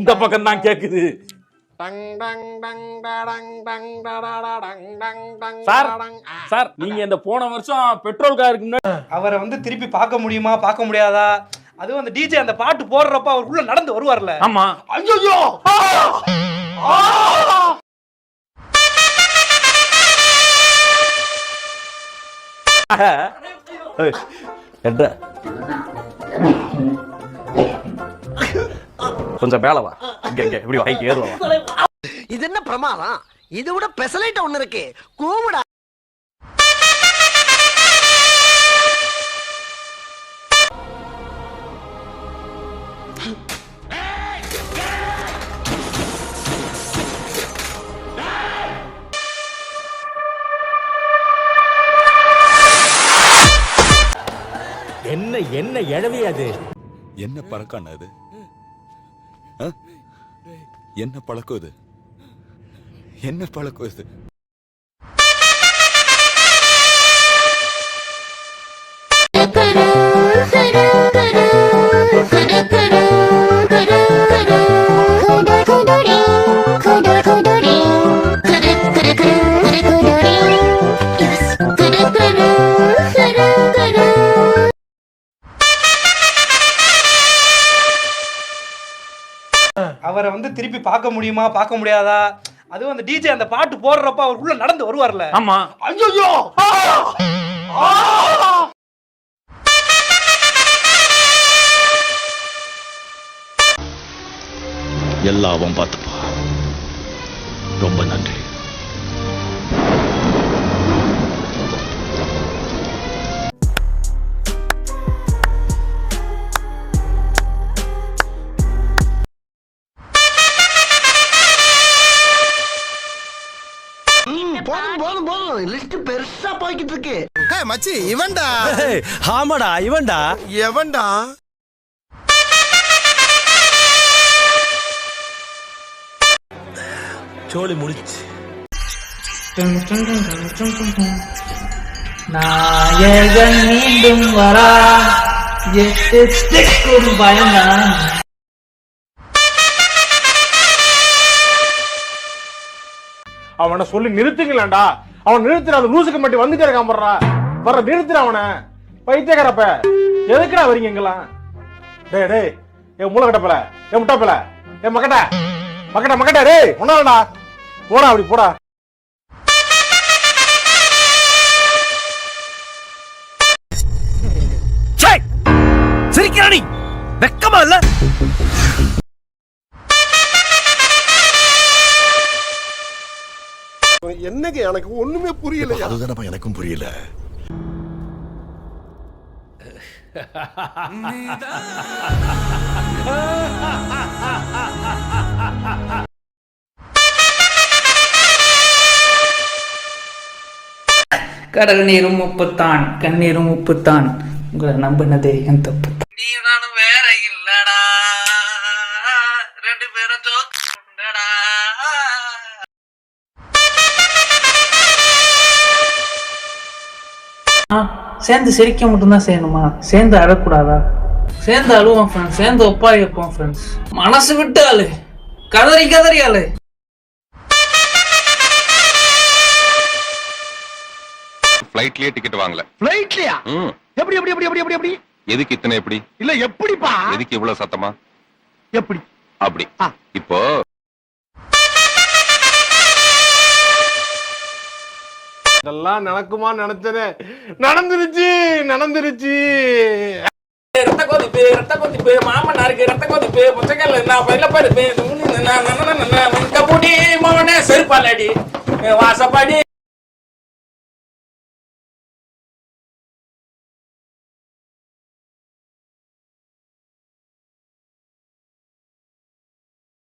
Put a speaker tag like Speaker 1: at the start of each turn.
Speaker 1: இந்த பக்கம் தான் கேக்குது. சார் சார் நீங்க இந்த போன வருஷம் பெட்ரோல் காருக்கு முன்னாடி
Speaker 2: அவரை வந்து திருப்பி பார்க்க முடியுமா பார்க்க முடியாதா? அதுவும் அந்த டிஜே அந்த பாட்டு போடுறப்ப அவர் உள்ள நடந்து வருவார்ல.
Speaker 1: ஆமா.
Speaker 2: ஐயோ
Speaker 1: கொஞ்சம் மேல வா. இங்க இப்படி வாங்கி ஏறுவா.
Speaker 3: இது என்ன பிரமாதம்? இது விட பெசலைட் ஒண்ணு இருக்கு. கூவுடா.
Speaker 4: என்ன என்ன எழவி அது?
Speaker 5: என்ன பழக்கம் அது? என்ன பழக்கம் இது? என்ன பழக்கம் இது?
Speaker 2: அவரை வந்து திருப்பி பார்க்க முடியுமா பார்க்க முடியாதா? அதுவும் அந்த டிஜே அந்த பாட்டு போடுறப்ப அவர் உள்ள நடந்து வருவார்ல.
Speaker 1: ஆமா.
Speaker 2: ஐயோ
Speaker 6: எல்லாம் பார்த்துப்பா. ரொம்ப நன்றி.
Speaker 3: போதும் லிஸ்ட் பெருசா போய்கிட்டு இருக்கு.
Speaker 7: மச்சி இவன்டா.
Speaker 4: ஆமாடா இவன்டா.
Speaker 7: எவன்டா?
Speaker 4: சோலி முடிச்சு.
Speaker 8: நாயகன் மீண்டும் வரா. எட்டு பயந்தான்.
Speaker 1: அவனை சொல்லி நிறுத்துங்களேன்டா. அவன் நிறுத்துற அந்த லூசுக்கு மட்டும் வந்துட்டே இருக்கான். வர்ற நிறுத்துற அவனை. பைத்தியக்காரப்ப எதுக்குடா வரீங்க எங்கெல்லாம்? டேய் டேய் என் மூளை கட்டப்பல, என் முட்டாப்பல, என் மக்கட்ட மக்கட்ட மக்கட்ட டேய் ஒன்னாடா போடா, அப்படி போடா.
Speaker 4: சிரிக்கிறானி வெக்கமா இல்ல?
Speaker 7: என்னங்க எனக்கு ஒண்ணுமே புரியல.
Speaker 6: அதுதானப்பா எனக்கும் புரியல.
Speaker 8: கடல் நீரும் உப்புத்தான், கண்ணீரும் உப்புத்தான். உங்களை நம்பினதே என் தப்பு.
Speaker 3: நீ நானும் வேற இல்லடா. ரெண்டு பேரும் ஜோக்குடா.
Speaker 8: சேர்ந்து சிரிக்க மட்டும்தான் செய்யணுமா? சேர்ந்து அழக்கூடாதா? சேர்ந்து அழுவோம் ஃப்ரெண்ட்ஸ், சேர்ந்து ஒப்பாரி வைப்போம் ஃப்ரெண்ட்ஸ். மனசு விட்டு ஆளு, கதறி கதறி ஆளு.
Speaker 5: ஃளைட்லயே டிக்கெட் வாங்கல.
Speaker 7: ஃளைட்லயா? எப்படி எப்படி எப்படி எப்படி எப்படி?
Speaker 5: எதுக்கு இத்தனை எப்படி?
Speaker 7: இல்ல எப்படிப்பா?
Speaker 5: எதுக்கு இவ்வளவு சத்தமா?
Speaker 7: எப்படி?
Speaker 5: அப்படி. இப்போ
Speaker 1: இதெல்லாம் நடக்குமா நினைச்சனே. நடந்துருச்சு நடந்துருச்சு.
Speaker 8: ரத்த கொதிப்பு மாமனாருக்கு ரத்த கொதிப்பு புச்சக்கல்ல நான் பயில பருப்பு கபடி மோனே செருப்பாலடி வாசப்படி